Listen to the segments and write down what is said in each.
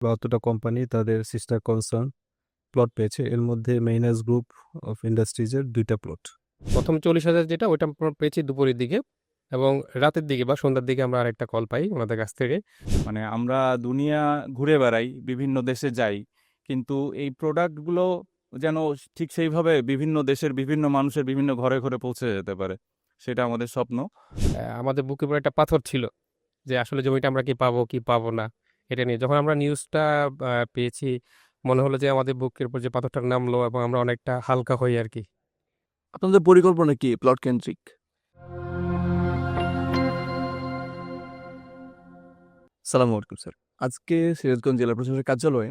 72টা company তাদের sister concern plot পেয়েছে। এর মধ্যে মেইনাস গ্রুপ অফ ইন্ডাস্ট্রিজের 2টা প্লট। প্রথম 40,000 যেটা ওইটা আমরা পেয়েছি দুপুরের দিকে, এবং রাতের দিকে বা সন্ধ্যার দিকে আমরা আরেকটা কল পাই ওনাদের কাছ থেকে। মানে আমরা দুনিয়া ঘুরে বেড়াই, বিভিন্ন দেশে যাই, কিন্তু এই প্রোডাক্টগুলো যেন ঠিক সেইভাবে বিভিন্ন দেশের বিভিন্ন মানুষের বিভিন্ন ঘরে ঘরে পৌঁছে যেতে পারে, সেটা আমাদের স্বপ্ন। আমাদের বুকের উপর একটা পাথর ছিল যে আসলে জমিটা আমরা কি পাবো কি পাবো না, এটা নিয়ে যখন আমরা নিউজটা পেয়েছি, মনে হলো যে আমাদের বুকের উপর যে পাথরটা নামলো এবং আমরা অনেকটা হালকা হই আর কি। আপনাদের পরিকল্পনা কি প্লট কেন্দ্রিক? সালাম আলাইকুম স্যার। আজকে সিরাজগঞ্জ জেলা প্রশাসকের কার্যালয়ে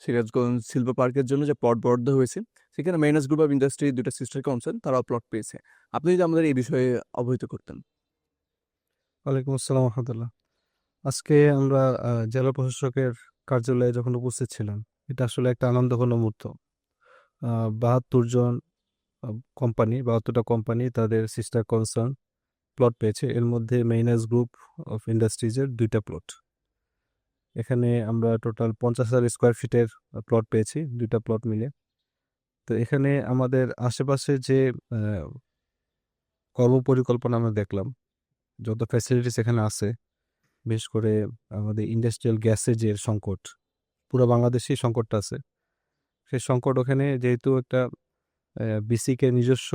সিরাজগঞ্জ শিল্প পার্কের জন্য যে প্লট বরাদ্দ হয়েছে, সেখানে মেইনাস গ্রুপ অফ ইন্ডাস্ট্রি 2টা সিস্টার কনসার্ন তারাও প্লট পেয়েছে। আপনি যদি আমাদের এই বিষয়ে অবহিত করতেন। ওয়ালাইকুম আসসালাম রহমতুল্লাহ। আজকে আমরা জেলা প্রশাসকের কার্যালয়ে যখন উপস্থিত ছিলাম, এটা আসলে একটা আনন্দঘন মুহূর্ত। 72 জন কোম্পানি, 72টা কোম্পানি তাদের সিস্টার কনসার্ন প্লট পেয়েছে। এর মধ্যে মেইনাস গ্রুপ অফ ইন্ডাস্ট্রিজের 2টা প্লট। এখানে আমরা টোটাল 50,000 স্কোয়ার ফিটের প্লট পেয়েছি, 2টা প্লট মিলে। তো এখানে আমাদের আশেপাশে যে আহ, কর্মপরিকল্পনা আমরা দেখলাম, যত ফ্যাসিলিটিস এখানে আছে, বিশেষ করে আমাদের ইন্ডাস্ট্রিয়াল গ্যাসের যে সংকট, পুরো বাংলাদেশেই সংকটটা আছে। সেই সংকট ওখানে যেহেতু একটা বিসিকে নিজস্ব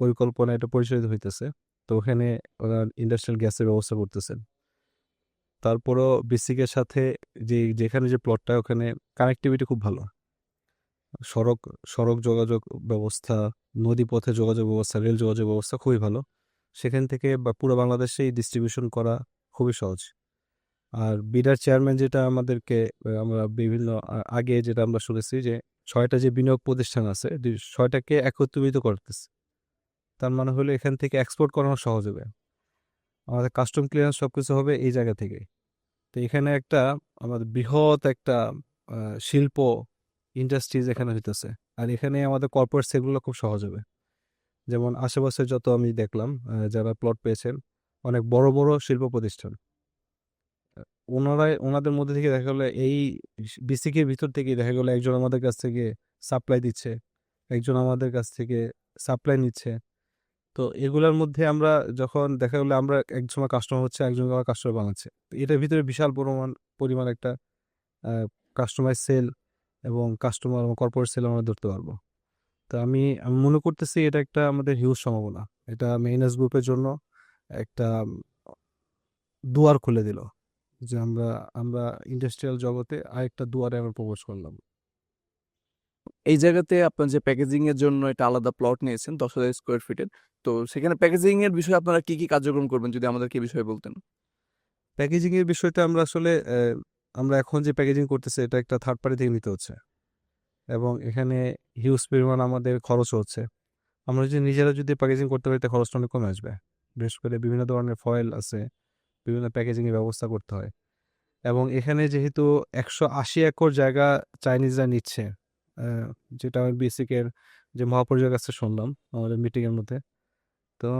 পরিকল্পনা এটা পরিচালিত হইতেছে, তো ওখানে ওরা ইন্ডাস্ট্রিয়াল গ্যাসের ব্যবস্থা করতেছেন। তারপরও বিসিকের সাথে যেখানে যে প্লটটা, ওখানে কানেক্টিভিটি খুব ভালো। সড়ক সড়ক যোগাযোগ ব্যবস্থা, নদীপথে যোগাযোগ ব্যবস্থা, রেল যোগাযোগ ব্যবস্থা খুবই ভালো। সেখান থেকে বা পুরো বাংলাদেশেই ডিস্ট্রিবিউশন করা খুবই সহজ। আর বিডার চেয়ারম্যান যেটা আমাদেরকে আমরা বিভিন্ন আগে যেটা আমরা শুনেছি যে 6টা যে বিনিয়োগ প্রতিষ্ঠান আছে, 6টাকে একত্রিত করতেছে। তার মানে হলো এখান থেকে এক্সপোর্ট করানো সহজ হবে, আমাদের কাস্টম ক্লিয়ারেন্স সবকিছু হবে এই জায়গা থেকে। তো এখানে একটা আমাদের বৃহৎ একটা শিল্প ইন্ডাস্ট্রিজ এখানে হইতেছে। আর এখানে আমাদের কর্পোরেট সেলগুলো খুব সহজ হবে। যেমন আশেপাশে যত আমি দেখলাম, যারা প্লট পেয়েছেন, অনেক বড় বড় শিল্প প্রতিষ্ঠান, ওনাদের মধ্যে থেকে দেখা গেলো এই বিসিকের ভিতর থেকে দেখা গেলো একজন আমাদের কাছ থেকে সাপ্লাই দিচ্ছে, একজন আমাদের কাছ থেকে সাপ্লাই নিচ্ছে। তো এগুলোর মধ্যে আমরা যখন দেখা গেলো আমরা এক সময় কাস্টমার হচ্ছে, একজন আমার কাস্টমার বানাচ্ছে, তো এটার ভিতরে বিশাল পরিমাণ একটা কাস্টমাইজ সেল এবং কাস্টমার এবং কর্পোরেট সেল আমরা ধরতে পারবো। তো আমি আমি মনে করতেছি এটা একটা আমাদের হিউজ সম্ভাবনা। এটা মেইনাস গ্রুপের জন্য একটা দুয়ার খুলে দিল, যে আমরা আমরা ইন্ডাস্ট্রিয়াল জগতে আরেকটা দুয়ারে আমরা প্রবেশ করলাম। এই জায়গাতে আপনার যে প্যাকেজিং এর জন্য একটা আলাদা প্লট নিয়েছেন 10,000 স্কোয়ার ফিটের, তো সেখানে প্যাকেজিং এর বিষয়ে আপনারা কি কি কার্যক্রম করবেন যদি আমাদেরকে এই বিষয়ে বলতেন। প্যাকেজিং এর বিষয়টা আমরা আসলে আমরা এখন যে প্যাকেজিং করতেছি এটা একটা থার্ড পার্টি থেকে নিতে হচ্ছে, এবং এখানে হিউজ পরিমাণ আমাদের খরচ হচ্ছে। আমরা যদি নিজেরা যদি প্যাকেজিং করতে পারি, তা খরচটা অনেক কমে আসবে। বিশেষ করে বিভিন্ন ধরনের ফয়েল আছে, বিভিন্ন প্যাকেজিং এর ব্যবস্থা করতে হয়। এবং এখানে যেহেতু 180 একর জায়গা চাইনিজরা নিচ্ছে, আহ, যেটা আমি বেসিকের যে মহাপরিচালকের কাছে শুনলাম আমাদের মিটিং এর মধ্যে, তো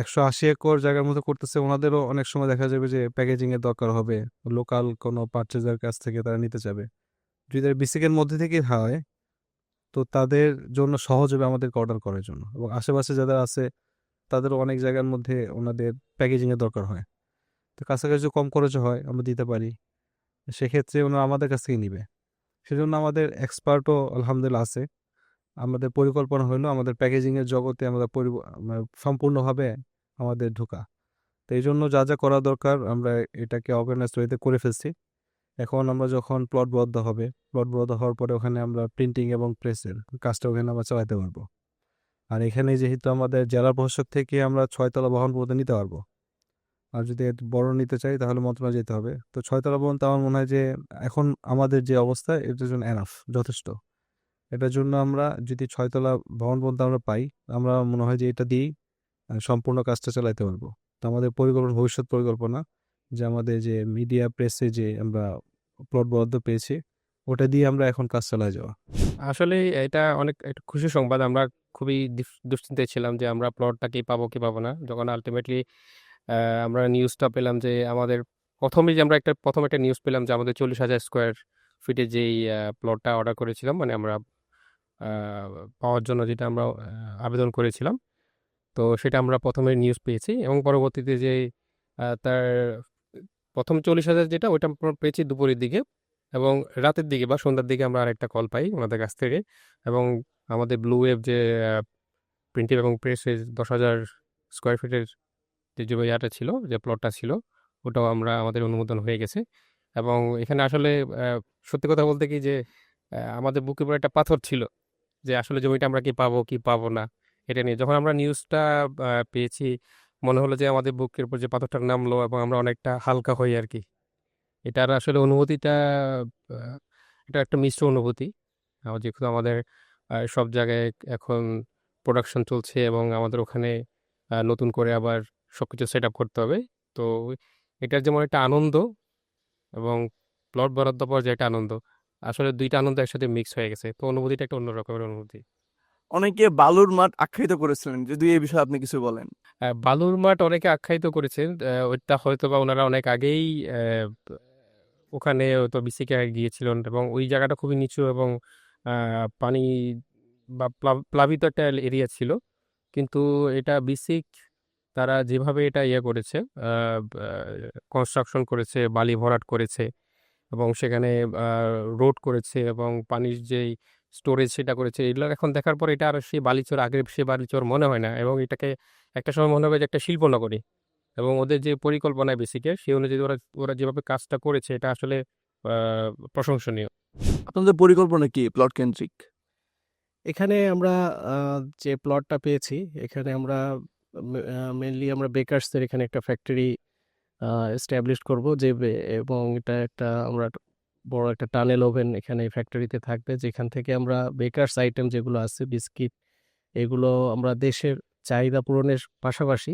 180 একর জায়গার মধ্যে করতেছে। ওনাদেরও অনেক সময় দেখা যাবে যে প্যাকেজিং এর দরকার হবে, লোকাল কোনো পারচেজার কাছ থেকে তারা নিতে যাবে। যদি বেসিকের মধ্যে থেকে হয়, তো তাদের জন্য সহজ হবে আমাদেরকে অর্ডার করার জন্য, এবং আশেপাশে যারা আছে তাদেরও অনেক জায়গার মধ্যে ওনাদের প্যাকেজিং এর দরকার হয়। তো কাছাকাছি কম খরচে হয়, আমরা দিতে পারি, সেক্ষেত্রে ওনারা আমাদের কাছ থেকে নিবে। সেজন্য আমাদের এক্সপার্টও আলহামদুলিল্লাহ আছে। আমাদের পরিকল্পনা হলো আমাদের প্যাকেজিং এর জগতে আমরা সম্পূর্ণভাবে আমাদের ঢোকা। তো এই জন্য যা যা করা দরকার আমরা এটাকে অর্গানাইজ ওয়েতে করে ফেলছি। এখন আমরা যখন প্লট বরাদ্দ হওয়ার পরে ওখানে আমরা প্রিন্টিং এবং প্রেসের কাজটা ওখানে আমরা চালাতে পারবো। আর এখানে যেহেতু আমাদের জেলা প্রশাসক থেকে আমরা 6তলা ভবন পর্যন্ত নিতে পারবো। আর যদি একটু বড় নিতে চাই তাহলে মন্ত্রণালয় যেতে হবে। তো 6তলা ভবন তো আমার মনে হয় যে এখন আমাদের যে অবস্থা এটার জন্য এনাফ, যথেষ্ট। এটার জন্য আমরা যদি 6তলা ভবন পর্যন্ত আমরা পাই, আমরা মনে হয় যে এটা দিয়েই সম্পূর্ণ কাজটা চালাতে পারবো। তো আমাদের পরিকল্পনা, ভবিষ্যৎ পরিকল্পনা, যে আমাদের যে মিডিয়া প্রেসে যে আমরা প্লট বরাদ্দ পেয়েছি, ওটা দিয়ে আমরা এখন কাজ চালায় যাওয়া। আসলে এটা অনেক একটা খুশি সংবাদ। আমরা খুবই দুশ্চিন্তায় ছিলাম যে আমরা প্লটটা কি পাবো কি পাবো না, যখন আলটিমেটলি আমরা নিউজটা পেলাম যে আমাদের প্রথম একটা নিউজ পেলাম যে আমাদের 40,000 স্কোয়ার ফিটের যেই প্লটটা অর্ডার করেছিলাম, মানে আমরা পাওয়ার জন্য যেটা আমরা আবেদন করেছিলাম, তো সেটা আমরা প্রথমে নিউজ পেয়েছি এবং পরবর্তীতে যে তার প্রথম 40,000 যেটা ওইটা আমরা পেয়েছি দুপুরের দিকে, এবং রাতের দিকে বা সন্ধ্যার দিকে আমরা আরেকটা কল পাই ওনাদের কাছ থেকে, এবং আমাদের ব্লু ওয়েভ যে প্রিন্টিং এবং প্রেসের 10,000 স্কোয়ার ফিটের যে ইয়াটা ছিল, যে প্লটটা ছিল, ওটাও আমাদের অনুমোদন হয়ে গেছে। এবং এখানে আসলে সত্যি কথা বলতে কি যে আমাদের বুকের উপর একটা পাথর ছিল যে আসলে জমিটা আমরা কি পাবো কি পাবো না, এটা নিয়ে যখন আমরা নিউজটা পেয়েছি, মনে হলো যে আমাদের বুকের উপর যে পাথরটা নামলো এবং আমরা অনেকটা হালকা হই আর কি। এটার আসলে অনুভূতিটা আহ, এটা একটা মিশ্র অনুভূতি। যেহেতু আমাদের সব জায়গায় এখন প্রোডাকশন চলছে এবং আমাদের ওখানে নতুন করে আবার সবকিছু সেট আপ করতে হবে, তো এটার যেমন একটা আনন্দ এবং প্লট বরাদ্দ পাওয়ার যে একটা আনন্দ, আসলে দুইটা আনন্দ একসাথে মিক্স হয়ে গেছে, তো অনুভূতিটা একটা অন্য রকমের অনুভূতি। অনেকে বালুর মাঠ আখ্যায়িত করেছিলেন, যদি এই বিষয়ে আপনি কিছু বলেন। বালুর মাঠ অনেকে আখ্যায়িত করেছেন, ওইটা হয়তো বা ওনারা অনেক আগেই ওখানে হয়তো বিসিকে গিয়েছিলেন, এবং ওই জায়গাটা খুবই নিচু এবং পানি বা প্লাবিত একটা এরিয়া ছিল। কিন্তু এটা বিসিক তারা যেভাবে এটা ইয়ে করেছে, কনস্ট্রাকশন করেছে, বালি ভরাট করেছে এবং সেখানে রোড করেছে এবং পানির যেই স্টোরেজ সেটা করেছে, এগুলো এখন দেখার পর এটা আর সেই বালিচর আগের সে বালিচর মনে হয় না, এবং এটাকে একটা সময় মনে হবে যে একটা শিল্পনগরী। এবং ওদের যে পরিকল্পনায় বেসিকের সেই অনুযায়ী ওরা ওরা যেভাবে কাজটা করেছে, এটা আসলে প্রশংসনীয়। আপনাদের পরিকল্পনা কি প্লট কেন্দ্রিক? এখানে আমরা যে প্লটটা পেয়েছি, এখানে আমরা মেনলি আমরা বেকার্সদের এখানে একটা ফ্যাক্টরি এস্টাবলিশ করব, এবং এটা একটা আমরা বড় একটা টানেল ওভেন এখানে ফ্যাক্টরিতে থাকবে, যেখান থেকে আমরা বেকার্স আইটেম যেগুলো আছে, বিস্কিট, এগুলো আমরা দেশের চাহিদা পূরণের পাশাপাশি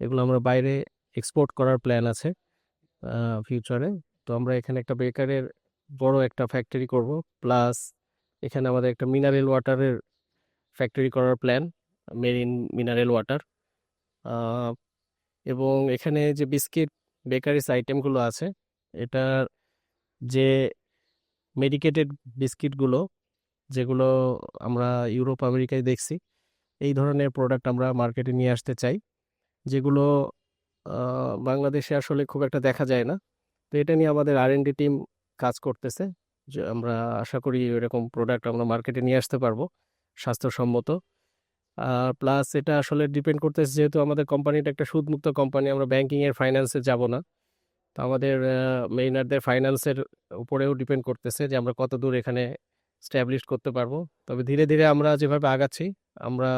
এগুলো আমরা বাইরে এক্সপোর্ট করার প্ল্যান আছে ফিউচারে। তো আমরা এখানে একটা বেকারের বড় একটা ফ্যাক্টরি করব, প্লাস এখানে আমাদের একটা মিনারেল ওয়াটারের ফ্যাক্টরি করার প্ল্যান, মেরিন মিনারেল ওয়াটার। এবং এখানে যে বিস্কিট বেকারিস আইটেমগুলো আছে, এটার যে মেডিকেটেড বিস্কিটগুলো, যেগুলো আমরা ইউরোপ আমেরিকায় দেখছি, এই ধরনের প্রোডাক্ট আমরা মার্কেটে নিয়ে আসতে চাই, যেগুলো বাংলাদেশে আসলে খুব একটা দেখা যায় না। তো এটা নিয়ে আমাদের R&D টিম কাজ করতেছে, যে আমরা আশা করি এরকম প্রোডাক্ট আমরা মার্কেটে নিয়ে আসতে পারবো স্বাস্থ্যসম্মত। প্লাস এটা আসলে ডিপেন্ড করতেছে, যেহেতু আমাদের কোম্পানিটা একটা সুদমুক্ত কোম্পানি, আমরা ব্যাংকিংয়ের ফাইন্যান্সে যাব না, তো আমাদের মেইনারদের ফাইন্যান্সের উপরেও ডিপেন্ড করতেছে যে আমরা কত দূর এখানে স্ট্যাবলিশ করতে পারবো। তবে ধীরে ধীরে আমরা যেভাবে আগাচ্ছি, আমরা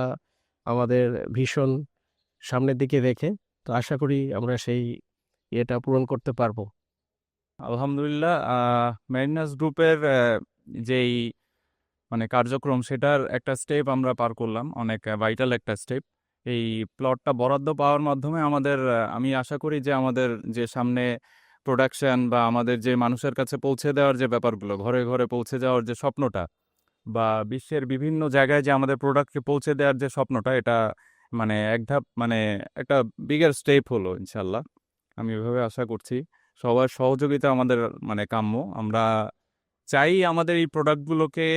আমাদের ভীষণ সামনের দিকে রেখে, তো আশা করি আমরা সেই ইয়েটা পূরণ করতে পারবো। আলহামদুলিল্লাহ, মেরিনাস গ্রুপের যেই মানে কার্যক্রম, সেটার একটা স্টেপ আমরা পার করলাম, অনেক ভাইটাল একটা স্টেপ। এই প্লটটা বরাদ্দ পাওয়ার মাধ্যমে আমাদের আমি আশা করি যে আমাদের যে সামনে প্রোডাকশন বা আমাদের যে মানুষের কাছে পৌঁছে দেওয়ার যে ব্যাপারগুলো, ঘরে ঘরে পৌঁছে যাওয়ার যে স্বপ্নটা, বা বিশ্বের বিভিন্ন জায়গায় যে আমাদের প্রোডাক্টকে পৌঁছে দেওয়ার যে স্বপ্নটা, এটা মানে এক ধাপ, মানে একটা বিগার স্টেপ হলো ইনশাল্লাহ। আমি এভাবে আশা করছি। সবার সহযোগিতা আমাদের মানে কাম্য। আমরা চাই আমাদের এই প্রোডাক্টগুলোকে,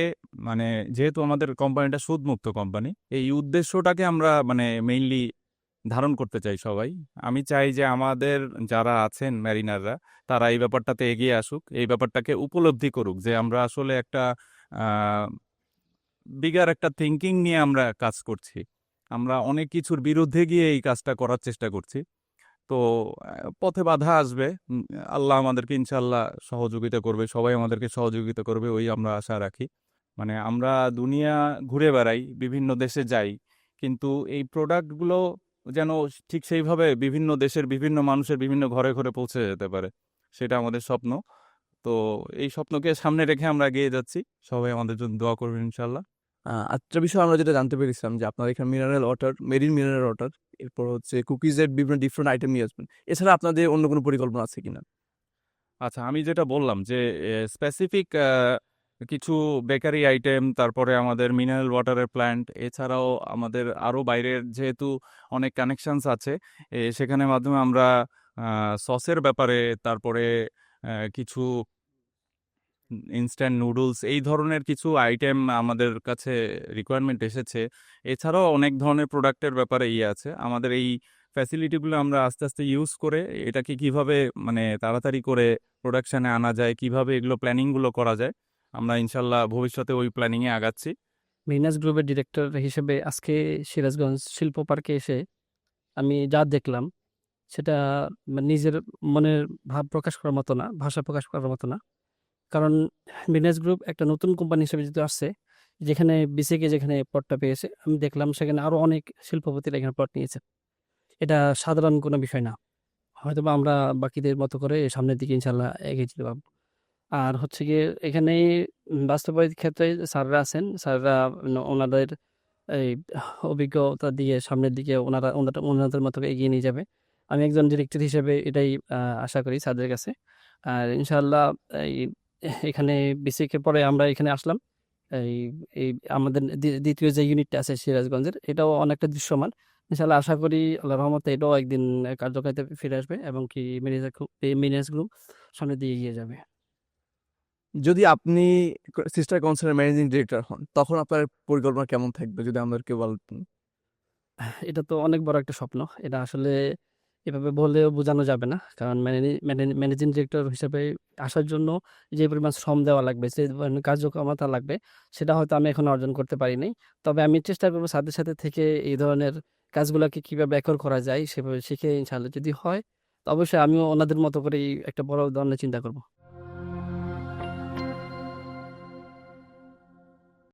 মানে যেহেতু আমাদের কোম্পানিটা সুদমুক্ত কোম্পানি, এই উদ্দেশ্যটাকে আমরা মানে মেইনলি ধারণ করতে চাই সবাই। আমি চাই যে আমাদের যারা আছেন ম্যারিনাররা, তারা এই ব্যাপারটাতে এগিয়ে আসুক, এই ব্যাপারটাকে উপলব্ধি করুক যে আমরা আসলে একটা বিগার একটা থিঙ্কিং নিয়ে আমরা কাজ করছি। আমরা অনেক কিছুর বিরুদ্ধে গিয়ে এই কাজটা করার চেষ্টা করছি। তো পথে বাধা আসবে, আল্লাহ আমাদেরকে ইনশাল্লাহ সহযোগিতা করবে, সবাই আমাদেরকে সহযোগিতা করবে, ওই আমরা আশা রাখি। মানে আমরা দুনিয়া ঘুরে বেড়াই, বিভিন্ন দেশে যাই, কিন্তু এই প্রোডাক্টগুলো যেন ঠিক সেইভাবে বিভিন্ন দেশের বিভিন্ন মানুষের বিভিন্ন ঘরে ঘরে পৌঁছে যেতে পারে, সেটা আমাদের স্বপ্ন। তো এই স্বপ্নকে সামনে রেখে আমরা এগিয়ে যাচ্ছি। সবাই আমাদের জন্য দোয়া করবেন ইনশাল্লাহ। আরেকটা বিষয় আমরা যেটা জানতে পেরেছিলাম যে আপনার এখানে mineral water, marine mineral water, এরপর হচ্ছে কুকিজের বিভিন্ন ডিফারেন্ট আইটেম নিয়ে আসবেন। এছাড়া আপনাদের অন্য কোনো পরিকল্পনা আছে কিনা? আচ্ছা, আমি যেটা বললাম যে স্পেসিফিক কিছু বেকারি আইটেম, তারপরে আমাদের মিনারেল ওয়াটারের প্ল্যান্ট, এছাড়াও আমাদের আরও বাইরের যেহেতু অনেক কানেকশনস আছে, সেখানে মাধ্যমে আমরা সসের ব্যাপারে, তারপরে কিছু ইনস্ট্যান্ট নুডলস, এই ধরনের কিছু আইটেম আমাদের কাছে রিকোয়ারমেন্ট এসেছে। এছাড়াও অনেক ধরনের প্রোডাক্টের ব্যাপারে আছে। আমাদের এই ফ্যাসিলিটিগুলো আমরা আস্তে আস্তে ইউজ করে এটাকে কিভাবে মানে তাড়াতাড়ি করে প্রোডাকশনে আনা যায়, কিভাবে এগুলো প্ল্যানিংগুলো করা যায়, আমরা ইনশাল্লাহ ভবিষ্যতে ওই প্ল্যানিংয়ে আগাচ্ছি। মেরিনাস গ্রুপের ডিরেক্টর হিসেবে আজকে সিরাজগঞ্জ শিল্প পার্কে এসে আমি যা দেখলাম সেটা নিজের মনের ভাব প্রকাশ করার মতো না, ভাষা প্রকাশ করার মতো না। কারণ মেরিনাস গ্রুপ একটা নতুন কোম্পানি হিসেবে যেহেতু আসছে, যেখানে বিসিকে যেখানে প্লটটা পেয়েছে, আমি দেখলাম সেখানে আরো অনেক শিল্পপতিরা এখানে প্লট নিয়েছে। এটা সাধারণ কোনো বিষয় না। হয়তোবা আমরা বাকিদের মতো করে সামনের দিকে ইনশাল্লাহ এগিয়ে যেতে পারবো। আর হচ্ছে গিয়ে এখানে বাস্তবায়িত ক্ষেত্রে স্যাররা আছেন, স্যাররা ওনাদের এই অভিজ্ঞতা দিয়ে সামনের দিকে ওনাদের মতো করে এগিয়ে নিয়ে যাবে। আমি একজন ডিরেক্টর হিসেবে এটাই আশা করি স্যারদের কাছে। আর ইনশাআল্লাহ এই এখানে বিসিকে পরে আমরা এখানে আসলাম। এই এই আমাদের দ্বিতীয় যে ইউনিটটা আছে সিরাজগঞ্জের, এটাও অনেকটা দৃশ্যমান। ইনশাআল্লাহ আশা করি আল্লাহর রহমতে এটাও একদিন কার্যকারিতায় ফিরে আসবে এবং কি মেরিনাস গ্রুপ সামনের দিকে এগিয়ে যাবে। যদি আপনি সিস্টার কনসার্নের ম্যানেজিং ডিরেক্টর হন, তখন আপনার পরিকল্পনা কেমন থাকবে যদি আমাদেরকে বলতেন? এটা তো অনেক বড় একটা স্বপ্ন। এটা আসলে এভাবে বলেও বোঝানো যাবে না। কারণ ম্যানেজিং ডিরেক্টর হিসেবে আসার জন্য যে পরিমাণ শ্রম দেওয়া লাগবে, যে পরিমাণ কার্যক্ষমতা লাগবে, সেটা হয়তো আমি এখনো অর্জন করতে পারি নাই। তবে আমি চেষ্টা করব সাথে সাথে থেকে এই ধরনের কাজগুলাকে কিভাবে একর করা যায় সেভাবে শিখে ইনশাআল্লাহ যদি হয়, তো অবশ্যই আমিও ওনাদের মতো করেই একটা বড় ধরনের চিন্তা করব।